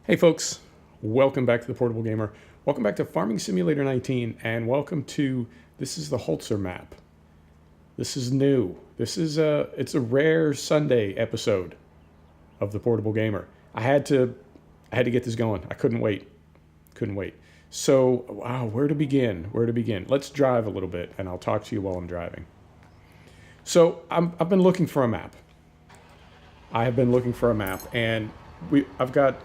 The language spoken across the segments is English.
Hey folks, welcome back to the Portable Gamer. Welcome back to Farming Simulator 19, and welcome to, this is the Holzer Map. This is new. It's a rare Sunday episode of the Portable Gamer. I had to get this going. I couldn't wait. So, wow, where to begin? Let's drive a little bit, and I'll talk to you while I'm driving. So, I've been looking for a map. And I've got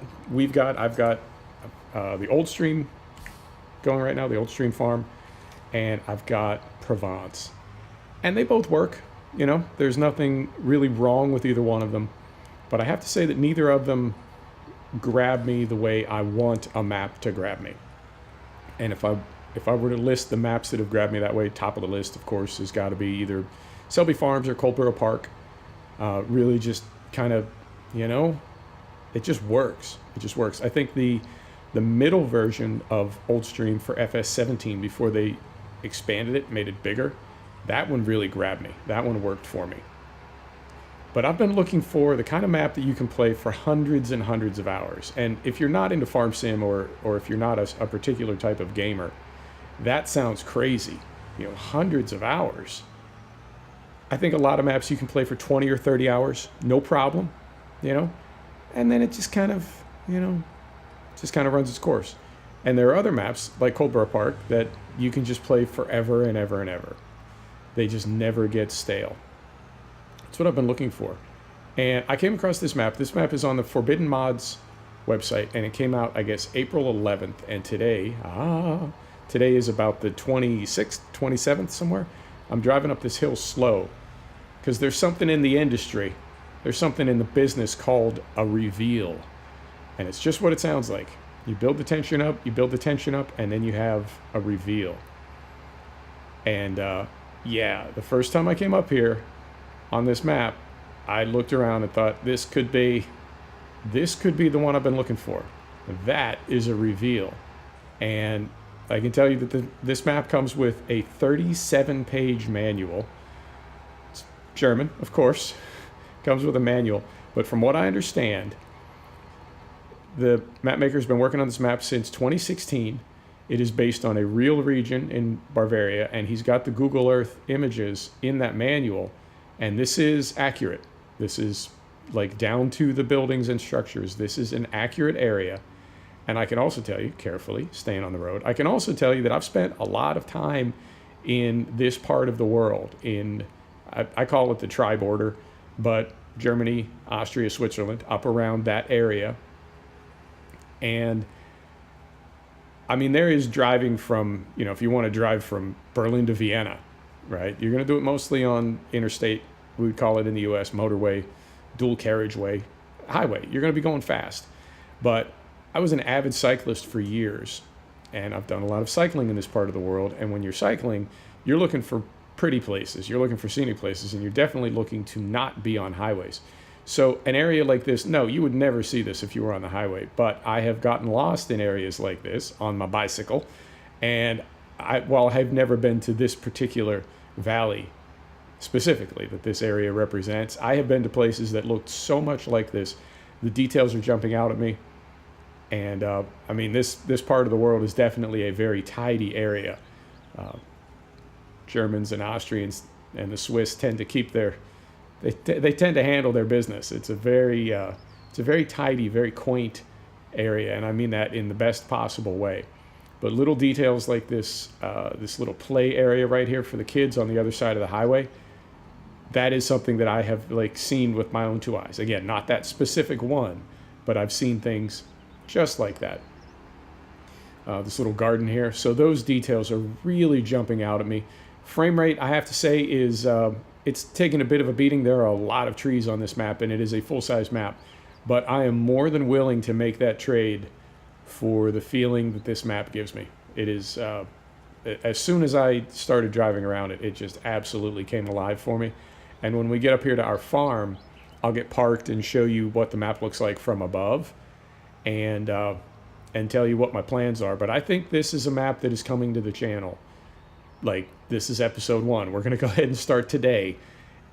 the Old Stream going right now, the Old Stream farm, and I've got Provence, and they both work. There's nothing really wrong with either one of them, but I have to say that neither of them grab me the way I want a map to grab me. And if I were to list the maps that have grabbed me that way, top of the list, of course, has got to be either Selby Farms or Coldborough Park. Really just kind of, it just works. I think the middle version of Old Stream for FS19, before they expanded it, made it bigger, that one really grabbed me. That one worked for me. But I've been looking for the kind of map that you can play for hundreds and hundreds of hours. And if you're not into farm sim, or if you're not a particular type of gamer, that sounds crazy. Hundreds of hours. I think a lot of maps you can play for 20 or 30 hours, no problem, and then it just kind of runs its course. And there are other maps, like Coldborough Park, that you can just play forever and ever and ever. They just never get stale. That's what I've been looking for. And I came across this map. This map is on the Forbidden Mods website, and it came out, I guess, April 11th. And today is about the 26th, 27th, somewhere. I'm driving up this hill slow, because there's something in the industry, there's something in the business called a reveal. And it's just what it sounds like. You build the tension up, and then you have a reveal. And the first time I came up here on this map, I looked around and thought, this could be the one I've been looking for. That is a reveal. And I can tell you that this map comes with a 37-page manual. It's German, of course. Comes with a manual. But from what I understand, the map maker's been working on this map since 2016. It is based on a real region in Bavaria, and he's got the Google Earth images in that manual. And this is accurate. This is like down to the buildings and structures. This is an accurate area. And I can also tell you, carefully, staying on the road, I can also tell you that I've spent a lot of time in this part of the world. I call it the tri-border, but Germany, Austria, Switzerland, up around that area. And I mean, there is driving from, if you want to drive from Berlin to Vienna, right? You're going to do it mostly on interstate, we would call it in the US, motorway, dual carriageway, highway. You're going to be going fast. But I was an avid cyclist for years, and I've done a lot of cycling in this part of the world. And when you're cycling, you're looking for pretty places, you're looking for scenic places, and you're definitely looking to not be on highways. So an area like this, no, you would never see this if you were on the highway, but I have gotten lost in areas like this on my bicycle. And while I've never been to this particular valley specifically that this area represents, I have been to places that looked so much like this. The details are jumping out at me. And I mean, this part of the world is definitely a very tidy area. Germans and Austrians and the Swiss tend to keep they tend to handle their business. It's a very tidy, very quaint area, and I mean that in the best possible way. But little details like this little play area right here for the kids on the other side of the highway, that is something that I have seen with my own two eyes. Again, not that specific one, but I've seen things just like that. This little garden here. So those details are really jumping out at me. Frame rate, I have to say, is it's taken a bit of a beating. There are a lot of trees on this map, and it is a full-size map. But I am more than willing to make that trade for the feeling that this map gives me. It is, as soon as I started driving around it, it just absolutely came alive for me. And when we get up here to our farm, I'll get parked and show you what the map looks like from above, and tell you what my plans are. But I think this is a map that is coming to the channel. This is episode 1. We're going to go ahead and start today,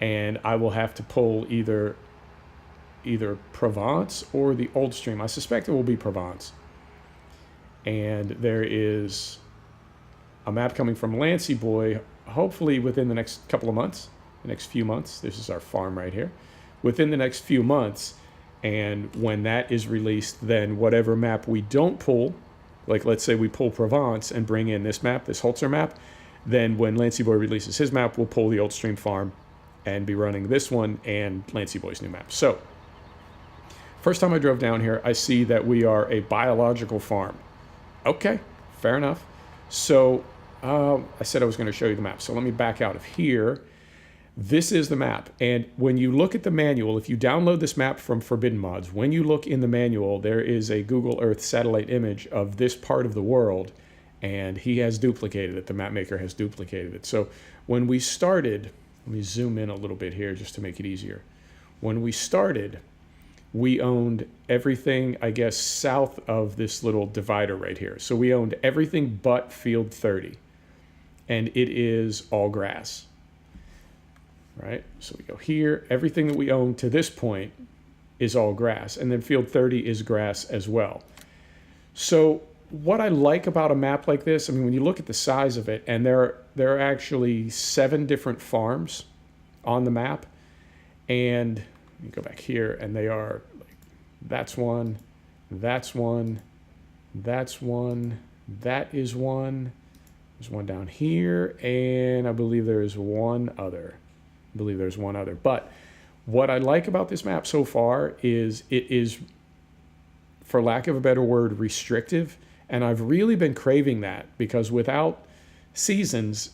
and I will have to pull either either Provence or the Old Stream. I suspect it will be Provence. And there is a map coming from Lancy Boy, hopefully within the next couple of months, the next few months. This is our farm right here. Within the next few months, and when that is released, then whatever map we don't pull, like let's say we pull Provence and bring in this map, this Holzer map, then when Lancy Boy releases his map, we'll pull the Old Stream farm and be running this one and Lancy Boy's new map. So, first time I drove down here, I see that we are a biological farm. Okay, fair enough. So, I said I was going to show you the map. So let me back out of here. This is the map. And when you look at the manual, if you download this map from Forbidden Mods, when you look in the manual, there is a Google Earth satellite image of this part of the world, and he has duplicated it. The map maker has duplicated it. So when we started, let me zoom in a little bit here just to make it easier. When we started, we owned everything, I guess, south of this little divider right here. So we owned everything but Field 30. And it is all grass, right? So we go here. Everything that we own to this point is all grass. And then Field 30 is grass as well. So what I like about a map like this, I mean, when you look at the size of it, and there are actually 7 different farms on the map. And you go back here, and they are, like, that's one, that's one, that's one, that is one. There's one down here, and I believe there's one other. But what I like about this map so far is it is, for lack of a better word, restrictive. And I've really been craving that because without seasons,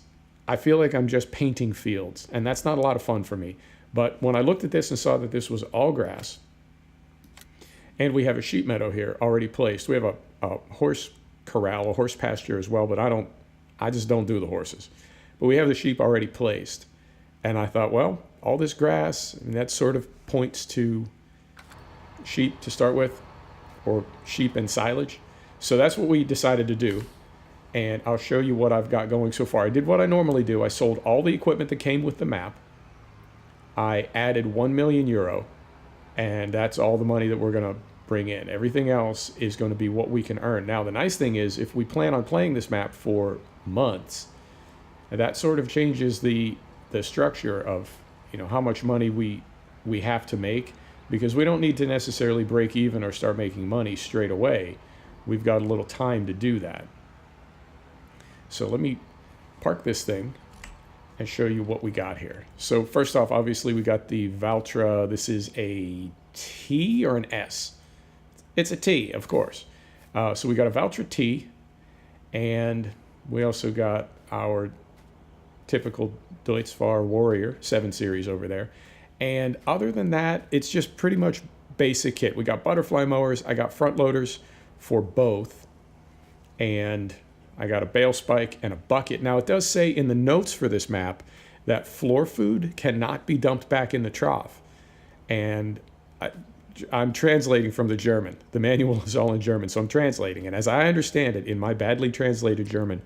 I feel like I'm just painting fields. And that's not a lot of fun for me. But when I looked at this and saw that this was all grass, and we have a sheep meadow here already placed. We have a horse corral, a horse pasture as well, but I just don't do the horses. But we have the sheep already placed. And I thought, well, all this grass, and that sort of points to sheep to start with, or sheep and silage. So that's what we decided to do. And I'll show you what I've got going so far. I did what I normally do. I sold all the equipment that came with the map. I added 1 million euro, and that's all the money that we're going to bring in. Everything else is going to be what we can earn. Now, the nice thing is, if we plan on playing this map for months, that sort of changes the structure of, you know, how much money we have to make, because we don't need to necessarily break even or start making money straight away. We've got a little time to do that. So let me park this thing and show you what we got here. So first off, obviously we got the Valtra. This is a T or an S? It's a T, of course. So we got a Valtra T, and we also got our typical Deutz-Fahr Warrior 7 Series over there. And other than that, it's just pretty much basic kit. We got butterfly mowers. I got front loaders for both. And I got a bale spike and a bucket. Now, it does say in the notes for this map that floor food cannot be dumped back in the trough. And I'm translating from the German. The manual is all in German, so I'm translating. And as I understand it, in my badly translated German,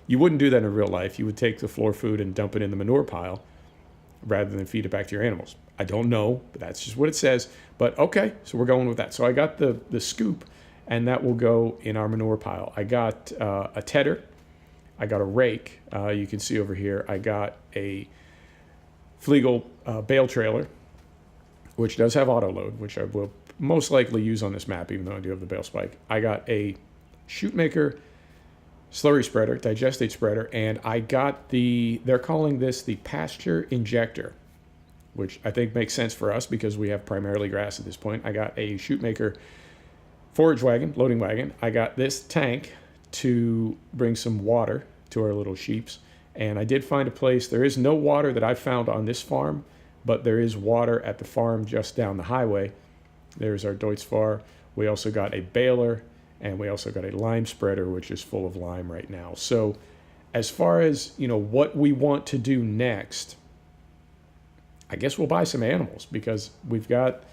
you wouldn't do that in real life. You would take the floor food and dump it in the manure pile rather than feed it back to your animals. I don't know, but that's just what it says. But okay, so we're going with that. So I got the scoop, and that will go in our manure pile. I got a tedder. I got a rake. You can see over here, I got a Flegel bale trailer, which does have auto load, which I will most likely use on this map, even though I do have the bale spike. I got a Shootmaker slurry spreader, digestate spreader, and I got they're calling this the pasture injector, which I think makes sense for us because we have primarily grass at this point. I got a Shootmaker forage wagon, loading wagon. I got this tank to bring some water to our little sheeps. And I did find a place. There is no water that I found on this farm, but there is water at the farm just down the highway. There's our Deutz-Fahr. We also got a baler, and we also got a lime spreader, which is full of lime right now. So as far as, you know, what we want to do next, I guess we'll buy some animals, because we've got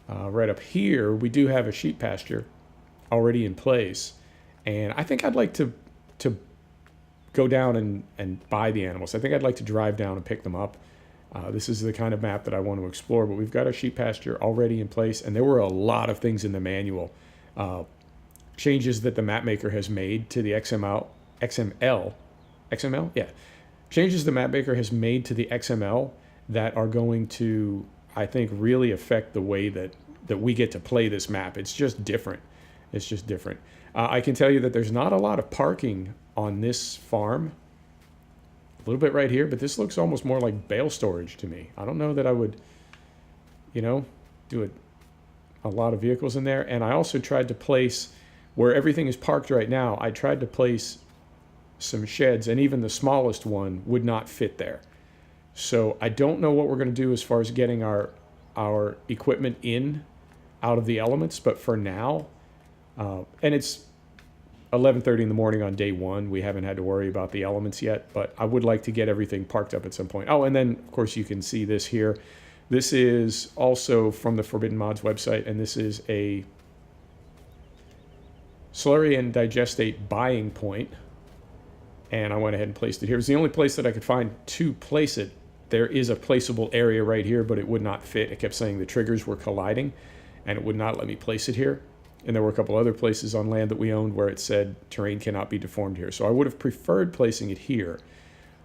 right up here, we do have a sheep pasture already in place. And I think I'd like to go down and buy the animals. I think I'd like to drive down and pick them up This is the kind of map that I want to explore, but we've got our sheep pasture already in place, and there were a lot of things in the manual. Changes that the map maker has made to the XML, yeah. Changes the map maker has made to the XML that are going to, I think, really affect the way that we get to play this map. It's just different. It's just different. I can tell you that there's not a lot of parking on this farm. A little bit right here, but this looks almost more like bale storage to me. I don't know that I would, you know, do a lot of vehicles in there. And I also tried to place, where everything is parked right now, I tried to place some sheds, and even the smallest one would not fit there. So I don't know what we're going to do as far as getting our equipment in out of the elements, but for now, and it's 11:30 in the morning on day one. We haven't had to worry about the elements yet, but I would like to get everything parked up at some point. Oh, and then of course you can see this here. This is also from the Forbidden Mods website, and this is a slurry and digestate buying point. And I went ahead and placed it here. It's the only place that I could find to place it. There is a placeable area right here, but it would not fit. It kept saying the triggers were colliding, and it would not let me place it here. And there were a couple other places on land that we owned where it said terrain cannot be deformed here. So I would have preferred placing it here,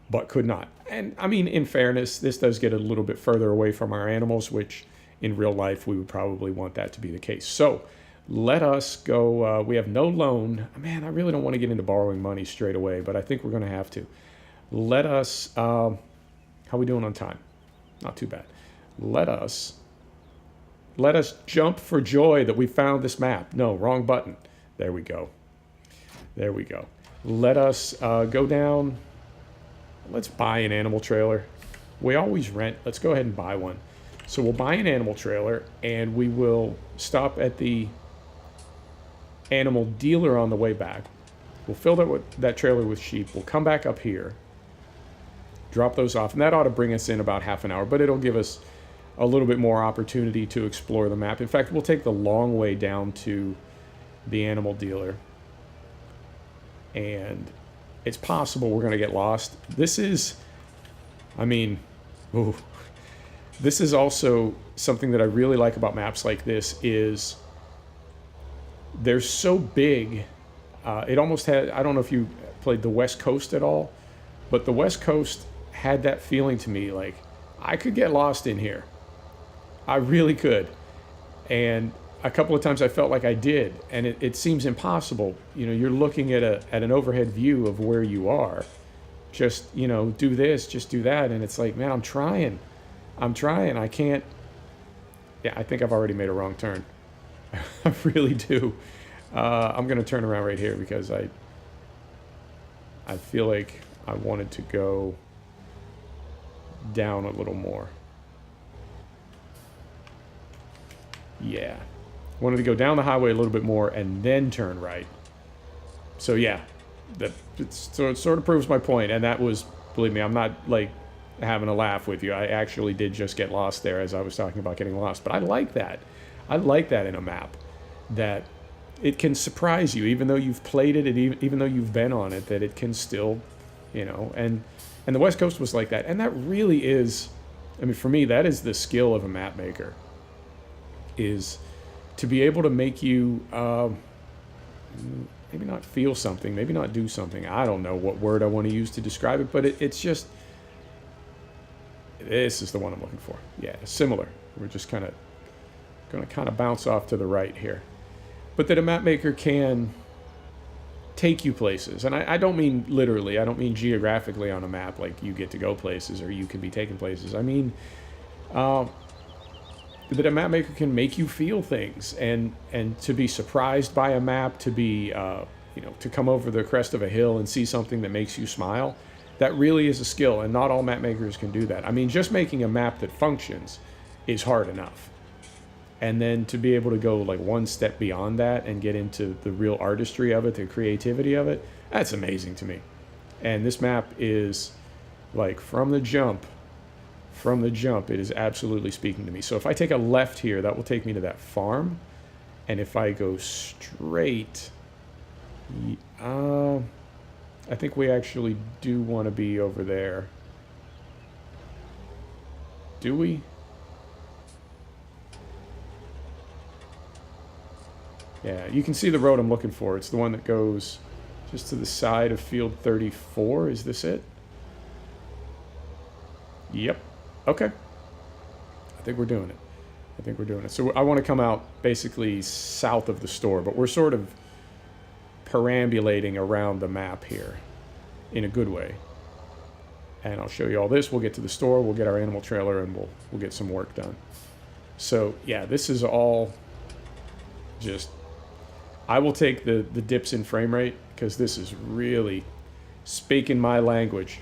but could not. And I mean, in fairness, this does get a little bit further away from our animals, which in real life we would probably want that to be the case. So let us go. We have no loan. Man, I really don't want to get into borrowing money straight away, but I think we're going to have to. Let us, how are we doing on time? Not too bad. Let us jump for joy that we found this map. No, wrong button. There we go. There we go. Let us go down. Let's buy an animal trailer. We always rent. Let's go ahead and buy one. So we'll buy an animal trailer, and we will stop at the animal dealer on the way back. We'll fill that trailer with sheep. We'll come back up here, drop those off, and that ought to bring us in about half an hour, but it'll give us a little bit more opportunity to explore the map. In fact, we'll take the long way down to the animal dealer, and it's possible we're going to get lost. This is, I mean, ooh, this is also something that I really like about maps like this is they're so big. It almost had, I don't know if you played the West Coast at all, but the West Coast had that feeling to me like I could get lost in here. I really could. And a couple of times I felt like I did, and it seems impossible. You know, you're looking at an overhead view of where you are. Just, you know, do this, just do that, and it's like, man, I'm trying. I can't. Yeah, I think I've already made a wrong turn. I really do. I'm going to turn around right here because I feel like I wanted to go down a little more. Yeah. Wanted to go down the highway a little bit more and then turn right. So yeah, so it sort of proves my point, and that was, believe me, I'm not like having a laugh with you. I actually did just get lost there as I was talking about getting lost, but I like that. I like that in a map, that it can surprise you, even though you've played it, even though you've been on it, that it can still, you know, and the West Coast was like that, and that really is, I mean, for me, that is the skill of a map maker, is to be able to make you maybe not feel something, maybe not do something. I don't know what word I want to use to describe it, but it's just, this is the one I'm looking for. Yeah, similar. We're just kind of going to bounce off to the right here. But that a map maker can take you places. And I don't mean literally. I don't mean geographically on a map, like you get to go places or you can be taken places. I mean that a map maker can make you feel things, and to be surprised by a map, to be you know, to come over the crest of a hill and see something that makes you smile. That really is a skill, and not all map makers can do that. I mean, just making a map that functions is hard enough. And then to be able to go like one step beyond that and get into the real artistry of it, the creativity of it, that's amazing to me. And this map is like from the jump, it is absolutely speaking to me. So if I take a left here, that will take me to that farm. And if I go straight, I think we actually do want to be over there. Do we? Yeah, you can see the road I'm looking for. It's the one that goes just to the side of field 34. Is this it? Yep. Okay. I think we're doing it. I think we're doing it. So I want to come out basically south of the store, but we're sort of perambulating around the map here in a good way. And I'll show you all this. We'll get to the store, we'll get our animal trailer, and we'll get some work done. So yeah, this is all just, I will take the dips in frame rate because this is really speaking my language.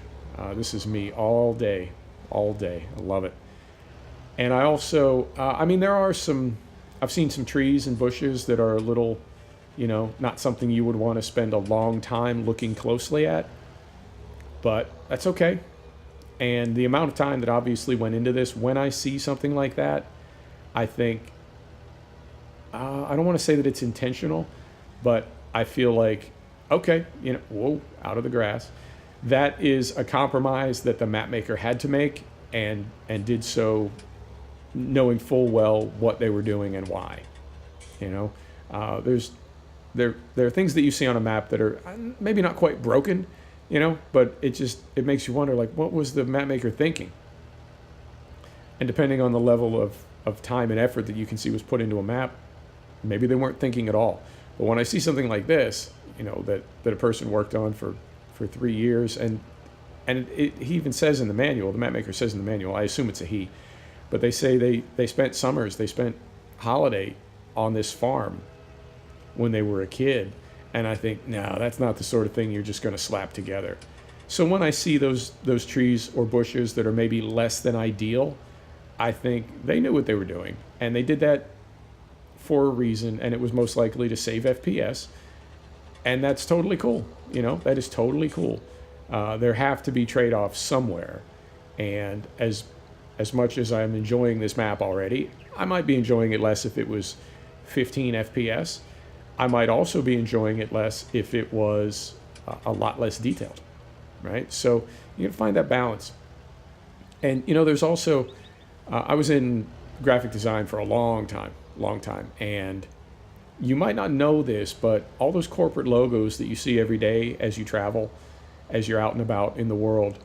This is me all day, all day. I love it. And I also, I mean, there are some, I've seen some trees and bushes that are a little, you know, not something you would want to spend a long time looking closely at, but that's okay. And the amount of time that obviously went into this, when I see something like that, I think, I don't want to say that it's intentional, but I feel like, okay, you know, whoa, out of the grass. That is a compromise that the map maker had to make, and did so knowing full well what they were doing and why. You know, there are things that you see on a map that are maybe not quite broken, you know, but it makes you wonder, like, what was the map maker thinking? And depending on the level of time and effort that you can see was put into a map, maybe they weren't thinking at all. But when I see something like this, you know, that a person worked on for 3 years, and he even says in the manual, the map maker says in the manual, I assume it's a he, but they say they spent summers, they spent holiday on this farm when they were a kid. And I think, no, that's not the sort of thing you're just going to slap together. So when I see those trees or bushes that are maybe less than ideal, I think they knew what they were doing, and they did that for a reason, and it was most likely to save FPS, and that's totally cool. You know, that is totally cool. There have to be trade-offs somewhere, and as much as I'm enjoying this map already, I might be enjoying it less if it was 15 FPS. I might also be enjoying it less if it was a lot less detailed, right? So you can find that balance. And, you know, there's also, I was in graphic design for a long time, and you might not know this, but all those corporate logos that you see every day as you travel, as you're out and about in the world,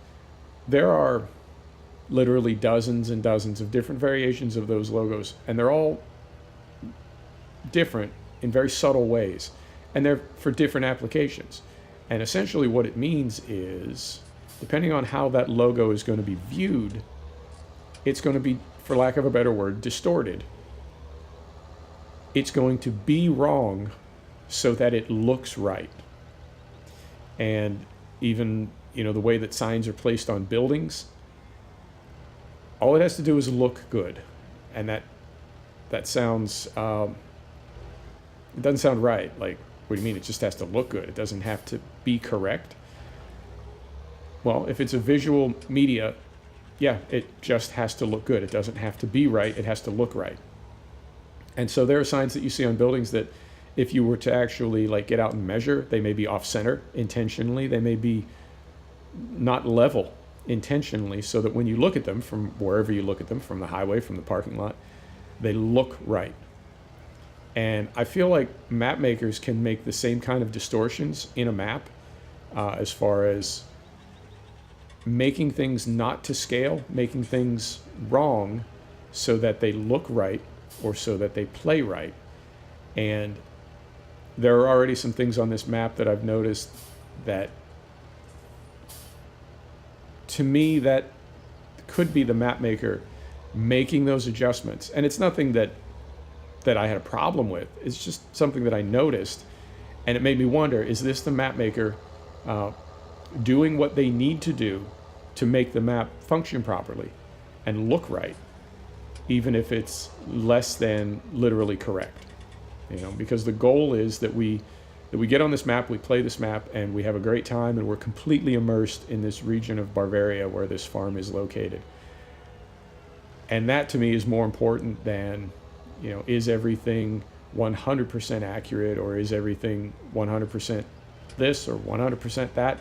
there are literally dozens and dozens of different variations of those logos, and they're all different in very subtle ways, and they're for different applications. And essentially what it means is, depending on how that logo is going to be viewed, it's going to be, for lack of a better word, distorted. It's going to be wrong so that it looks right. And even, you know, the way that signs are placed on buildings, all it has to do is look good. And that sounds, it doesn't sound right. Like, what do you mean? It just has to look good. It doesn't have to be correct. Well, if it's a visual media, yeah, it just has to look good. It doesn't have to be right. It has to look right. And so there are signs that you see on buildings that if you were to actually like get out and measure, they may be off center intentionally. They may be not level intentionally, so that when you look at them from wherever you look at them, from the highway, from the parking lot, they look right. And I feel like map makers can make the same kind of distortions in a map as far as making things not to scale, making things wrong so that they look right or so that they play right. And there are already some things on this map that I've noticed that, to me, that could be the map maker making those adjustments. And it's nothing that I had a problem with. It's just something that I noticed, and it made me wonder, is this the map maker doing what they need to do to make the map function properly and look right, even if it's less than literally correct? You know, because the goal is that we get on this map, we play this map, and we have a great time, and we're completely immersed in this region of Bavaria where this farm is located. And that, to me, is more important than, you know, is everything 100% accurate, or is everything 100% this or 100% that?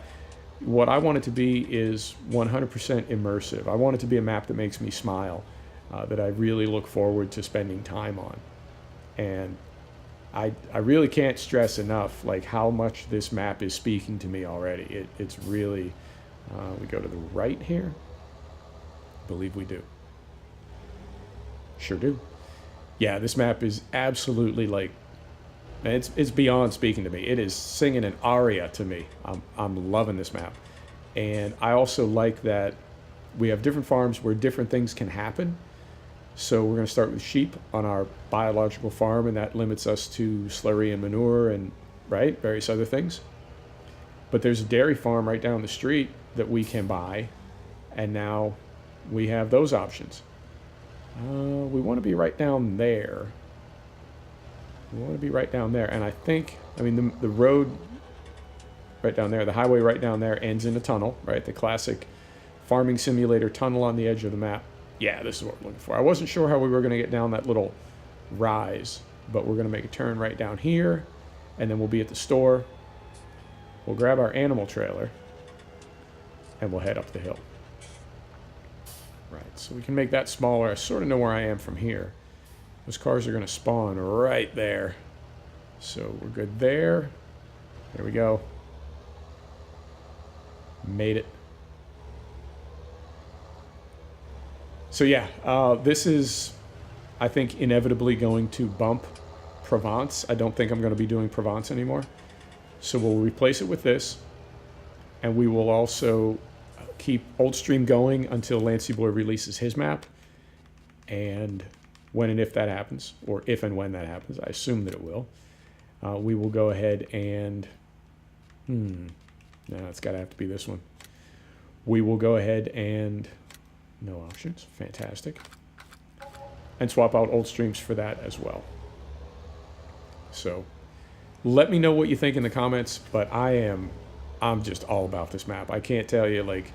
what I want it to be is 100% immersive. I want it to be a map that makes me smile, that I really look forward to spending time on. And I really can't stress enough like how much this map is speaking to me already. It's really, we go to the right here. I believe we do. Sure do. Yeah, this map is absolutely like, it's beyond speaking to me. It is singing an aria to me. I'm loving this map. And I also like that we have different farms where different things can happen. So we're going to start with sheep on our biological farm, and that limits us to slurry and manure and, right, various other things. But there's a dairy farm right down the street that we can buy, and now we have those options. We want to be right down there. We want to be right down there, and I think, I mean, the road right down there, the highway right down there ends in a tunnel, right? The classic farming simulator tunnel on the edge of the map. Yeah, this is what we're looking for. I wasn't sure how we were going to get down that little rise, but we're going to make a turn right down here, and then we'll be at the store. We'll grab our animal trailer, and we'll head up the hill. Right, so we can make that smaller. I sort of know where I am from here. Those cars are going to spawn right there. So we're good there. There we go. Made it. So yeah, this is, I think, inevitably going to bump Provence. I don't think I'm going to be doing Provence anymore. So we'll replace it with this. And we will also keep Old Stream going until Lancy Boy releases his map. And when and if that happens, or if and when that happens, I assume that it will, we will go ahead and, no, it's got to have to be this one. We will go ahead and, no options, fantastic, and swap out Old Streams for that as well. So let me know what you think in the comments, but I'm just all about this map. I can't tell you, like,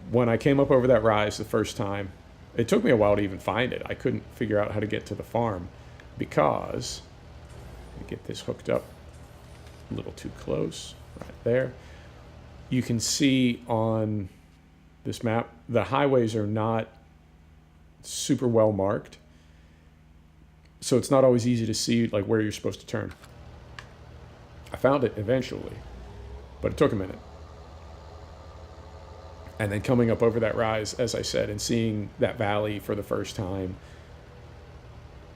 when I came up over that rise the first time, it took me a while to even find it. I couldn't figure out how to get to the farm because, let me get this hooked up a little too close, right there. You can see on this map, the highways are not super well marked. So it's not always easy to see like where you're supposed to turn. I found it eventually, but it took a minute. And then coming up over that rise, as I said, and seeing that valley for the first time,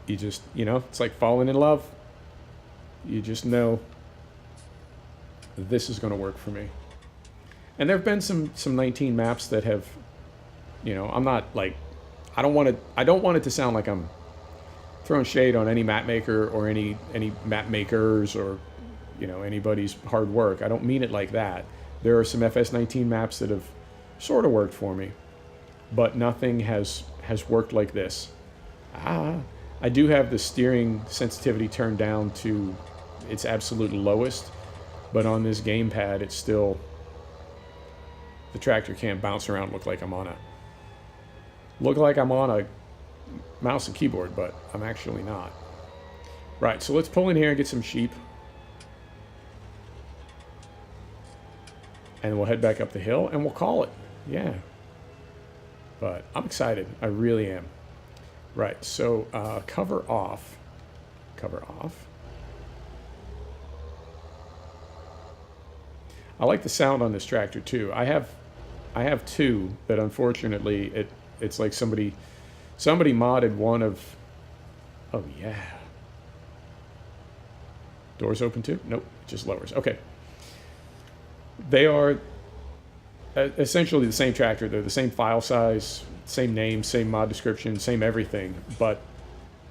you just, you know, it's like falling in love. You just know this is going to work for me. And there have been some 19 maps that have, you know, I'm not like, I don't want it to sound like I'm throwing shade on any map maker or any map makers or, you know, anybody's hard work. I don't mean it like that. There are some FS19 maps that have sort of worked for me, but nothing has worked like this. I do have the steering sensitivity turned down to its absolute lowest, but on this gamepad, it's still, the tractor can't bounce around, look like I'm on a mouse and keyboard, but I'm actually not. Right, so let's pull in here and get some sheep. And we'll head back up the hill and we'll call it. Yeah. But I'm excited. I really am. Right, so cover off. Cover off. I like the sound on this tractor too. I have two that unfortunately it's like somebody modded one of, oh yeah. Doors open too? Nope, it just lowers. Okay. They are essentially the same tractor. They're the same file size, same name, same mod description, same everything, but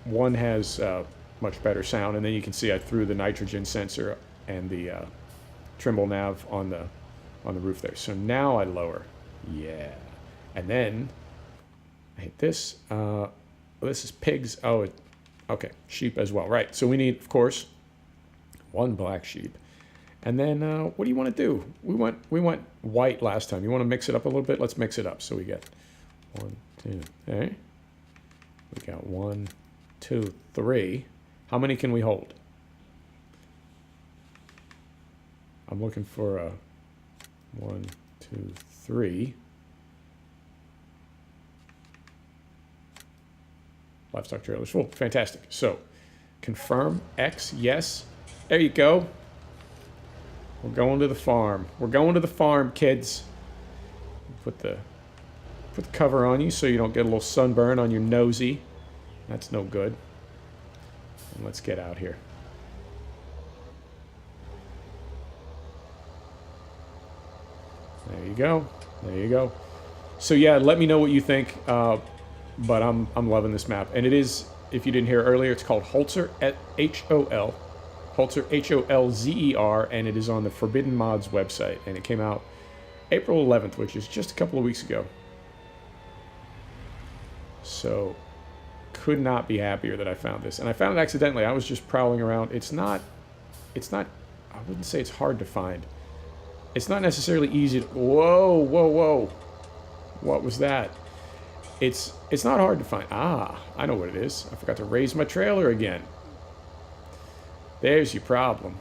one has much better sound. And then you can see I threw the nitrogen sensor and the Trimble nav on the roof there. So now I lower. Yeah. And then I hit this. This is pigs. Oh, okay. Sheep as well. Right. So we need, of course, one black sheep. And then what do you want to do? We went white last time. You want to mix it up a little bit? Let's mix it up. So we get 1, 2, okay. We got 1, 2, 3. How many can we hold? I'm looking for a 1, 2, 3. Livestock trailers full. Fantastic. So, confirm X, yes. There you go. We're going to the farm. We're going to the farm, kids. Put the cover on you so you don't get a little sunburn on your nosy. That's no good. And let's get out here. There you go. There you go. So yeah, let me know what you think. But I'm loving this map, and it is, if you didn't hear earlier, it's called Holzer, H-O-L, Holzer, H-O-L-Z-E-R, and it is on the Forbidden Mods website, and it came out April 11th, which is just a couple of weeks ago. So, could not be happier that I found this, and I found it accidentally. I was just prowling around. It's not, I wouldn't say it's hard to find. It's not necessarily easy to, whoa, whoa, whoa. What was that? It's not hard to find. Ah, I know what it is. I forgot to raise my trailer again. There's your problem.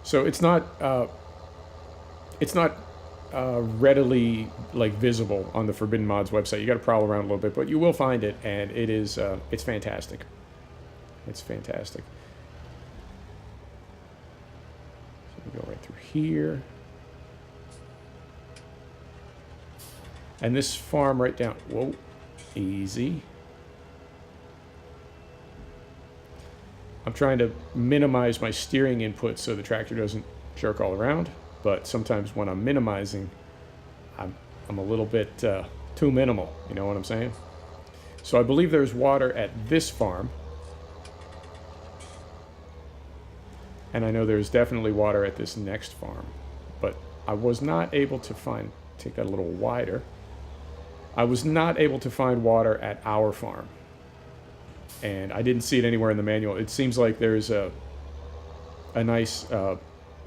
So it's not readily like visible on the Forbidden Mods website. You got to prowl around a little bit, but you will find it, and it is it's fantastic. It's fantastic. So we go right through here. And this farm right down, whoa, easy. I'm trying to minimize my steering input so the tractor doesn't jerk all around, but sometimes when I'm minimizing, I'm a little bit too minimal, you know what I'm saying? So I believe there's water at this farm. And I know there's definitely water at this next farm, but I was not able to find, take that a little wider. I was not able to find water at our farm, and I didn't see it anywhere in the manual. It seems like there's a nice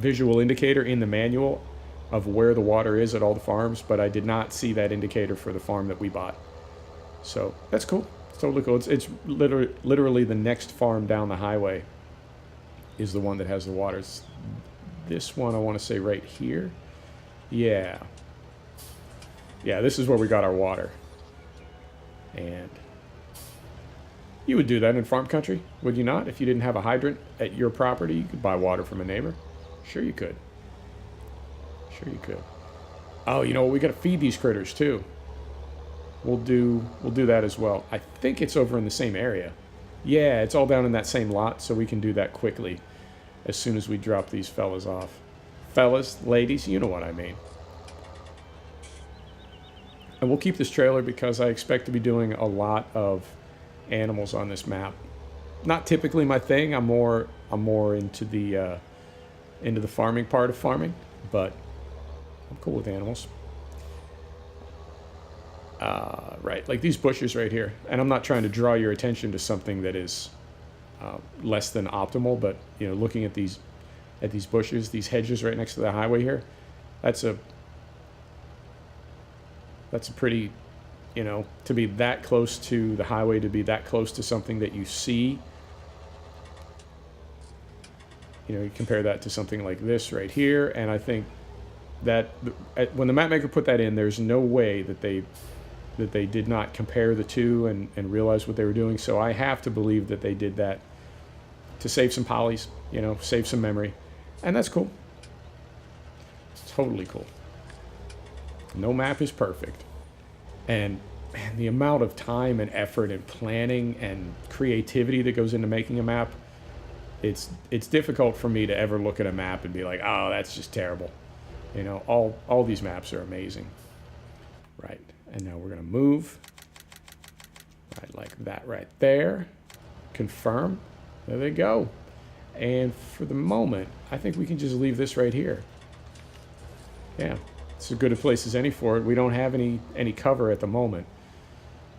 visual indicator in the manual of where the water is at all the farms, but I did not see that indicator for the farm that we bought. So that's cool. It's totally cool. It's literally the next farm down the highway is the one that has the water. It's this one, I want to say right here. Yeah. Yeah, this is where we got our water. And you would do that in farm country, would you not? If you didn't have a hydrant at your property, you could buy water from a neighbor. Sure you could. Sure you could. Oh, you know, we got to feed these critters too. We'll do that as well. I think it's over in the same area. Yeah, it's all down in that same lot, so we can do that quickly as soon as we drop these fellas off. Fellas, ladies, you know what I mean. And we'll keep this trailer because I expect to be doing a lot of animals on this map. Not typically my thing. I'm more into the farming part of farming, but I'm cool with animals. Right, like these bushes right here. And I'm not trying to draw your attention to something that is less than optimal, but you know, looking at these bushes, these hedges right next to the highway here, that's a pretty, you know, to be that close to the highway, to be that close to something that you see. You know, you compare that to something like this right here, and I think that when the map maker put that in, there's no way that they did not compare the two and realize what they were doing. So I have to believe that they did that to save some polys, you know, save some memory. And that's cool. It's totally cool. No map is perfect. And man, the amount of time and effort and planning and creativity that goes into making a map, it's difficult for me to ever look at a map and be like, oh, that's just terrible. You know, all these maps are amazing. Right. And now we're going to move. Right, like that right there. Confirm. There they go. And for the moment, I think we can just leave this right here. Yeah. It's as good a place as any for it. We don't have any cover at the moment,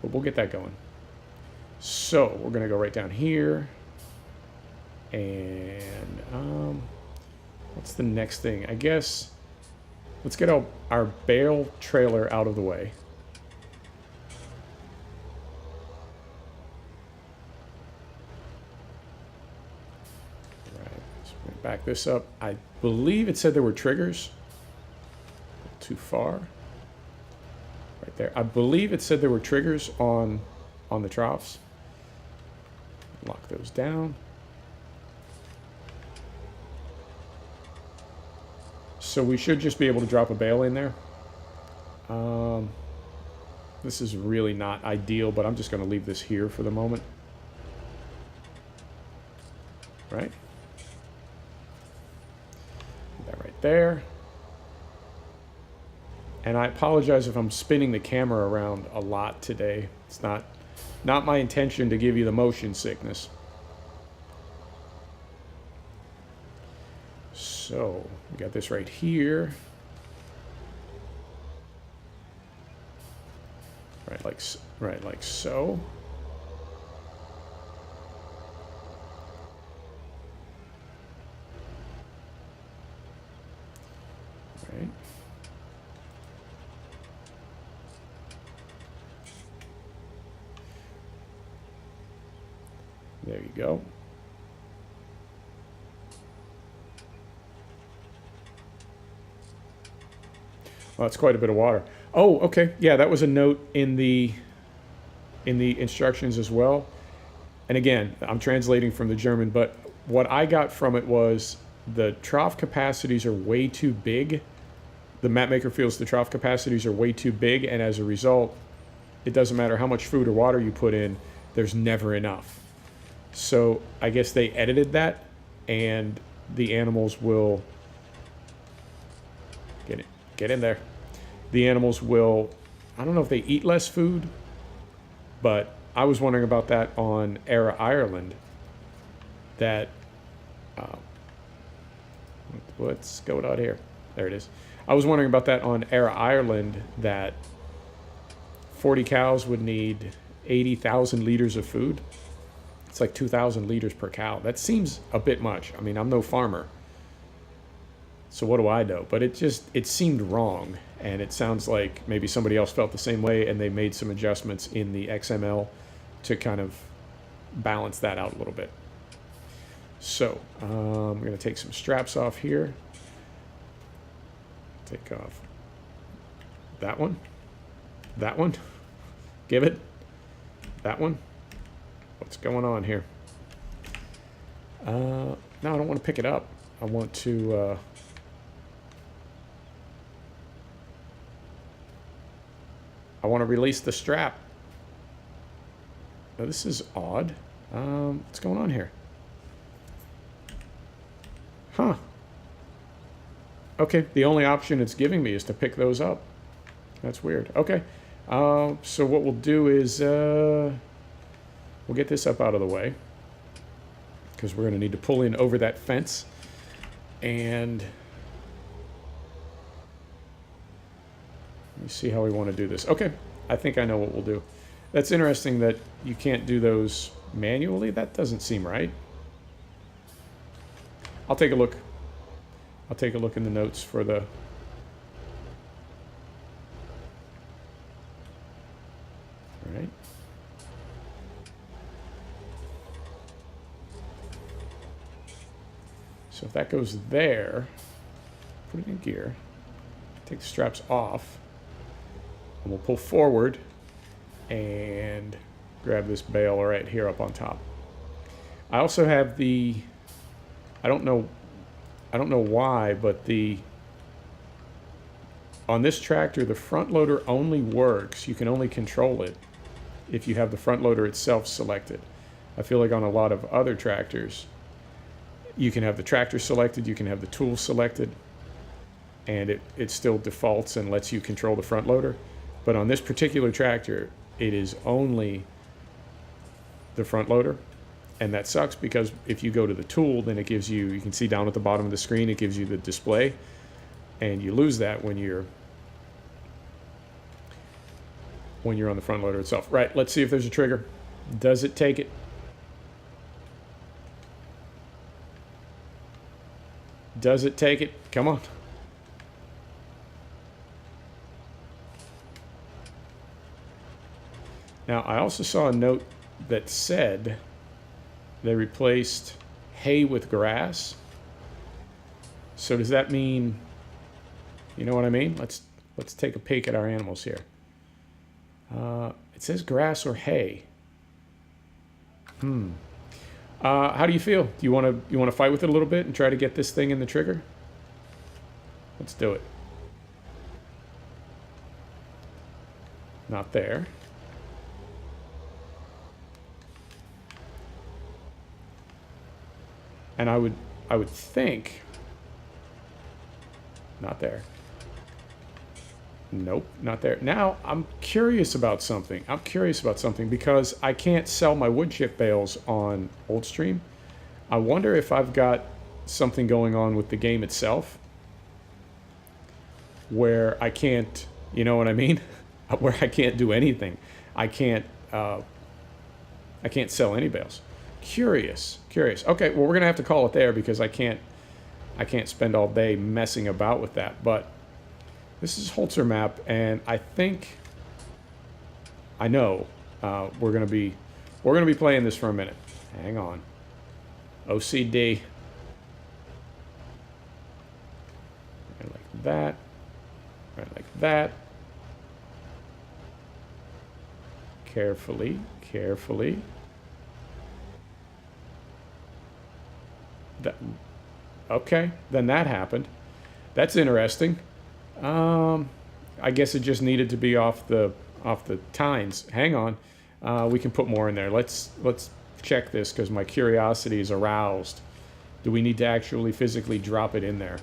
but we'll get that going. So we're going to go right down here. And what's the next thing? I guess let's get our bale trailer out of the way. Right Back this up. I believe it said there were triggers. Too far. Right there. I believe it said there were triggers on the troughs. Lock those down. So we should just be able to drop a bale in there. This is really not ideal, but I'm just going to leave this here for the moment. Right? Put that right there. And I apologize if I'm spinning the camera around a lot today. It's not my intention to give you the motion sickness. So we got this right here. Right like so. Right. There you go. Well, that's quite a bit of water. Oh, okay. Yeah, that was a note in the instructions as well. And again, I'm translating from the German, but what I got from it was the trough capacities are way too big. The mapmaker feels the trough capacities are way too big, and as a result, it doesn't matter how much food or water you put in, there's never enough. So I guess they edited that, and the animals will get in there. The animals will, I don't know if they eat less food, but I was wondering about that on Era Ireland. That what's going on here? There it is. I was wondering about that on Era Ireland, that 40 cows would need 80,000 liters of food. It's like 2,000 liters per cow. That seems a bit much. I mean, I'm no farmer, so what do I know? But it seemed wrong, and it sounds like maybe somebody else felt the same way, and they made some adjustments in the XML to kind of balance that out a little bit. So I'm going to take some straps off here. Take off that one, give it, that one. What's going on here? No, I don't want to pick it up. I want to release the strap. Now, this is odd. What's going on here? Huh. Okay, the only option it's giving me is to pick those up. That's weird. Okay. So what we'll do is we'll get this up out of the way, because we're going to need to pull in over that fence. And let me see how we want to do this. Okay, I think I know what we'll do. That's interesting that you can't do those manually. That doesn't seem right. I'll take a look. I'll take a look in the notes for the... All right. So if that goes there, put it in gear, take the straps off, and we'll pull forward and grab this bale right here up on top. I also have the, I don't know why, but on this tractor, the front loader only works, you can only control it if you have the front loader itself selected. I feel like on a lot of other tractors, you can have the tractor selected, you can have the tool selected, and it still defaults and lets you control the front loader. But on this particular tractor, it is only the front loader. And that sucks, because if you go to the tool, then it gives you, you can see down at the bottom of the screen, it gives you the display, and you lose that when you're on the front loader itself. Right, let's see if there's a trigger. Does it take it? Does it take it? Come on. Now, I also saw a note that said they replaced hay with grass. So does that mean, you know what I mean? Let's take a peek at our animals here. It says grass or hay. How do you feel? Do you want to fight with it a little bit and try to get this thing in the trigger? Let's do it. Not there. And I would think, not there. Nope, not there. Now, I'm curious about something. Because I can't sell my wood chip bales on Oldstream. I wonder if I've got something going on with the game itself where I can't, you know what I mean? Where I can't do anything. I can't sell any bales. Curious. Okay, well, we're gonna have to call it there because I can't spend all day messing about with that. But this is Holzer Map, and I think I know we're gonna be playing this for a minute. Hang on. OCD. Right like that. Right like that. Carefully. Okay, then that happened. That's interesting. I guess it just needed to be off the tines. Hang on, we can put more in there. Let's check this because my curiosity is aroused. Do we need to actually physically drop it in there?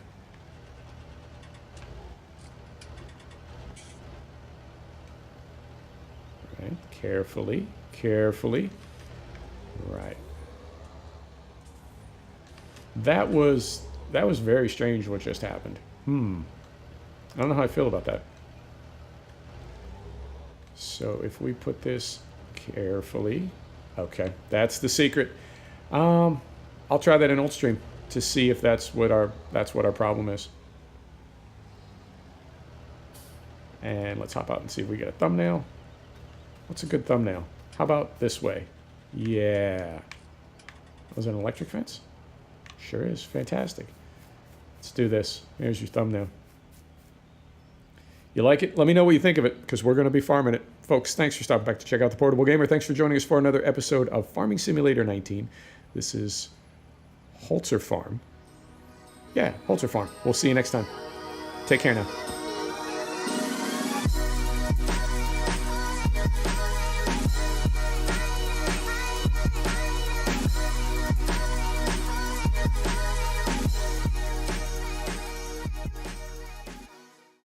Right, carefully. Right. That was very strange what just happened. I don't know how I feel about that. So if we put this carefully, okay, that's the secret. I'll try that in Oldstream to see if that's what our problem is. And let's hop out and see if we get a thumbnail. What's a good thumbnail? How about this way? Yeah. Was it an electric fence? Sure is. Fantastic. Let's do this. Here's your thumbnail. You like it? Let me know what you think of it, because we're going to be farming it. Folks, thanks for stopping back to check out The Portable Gamer. Thanks for joining us for another episode of Farming Simulator 19. This is Holzer Farm. Yeah, Holzer Farm. We'll see you next time. Take care now.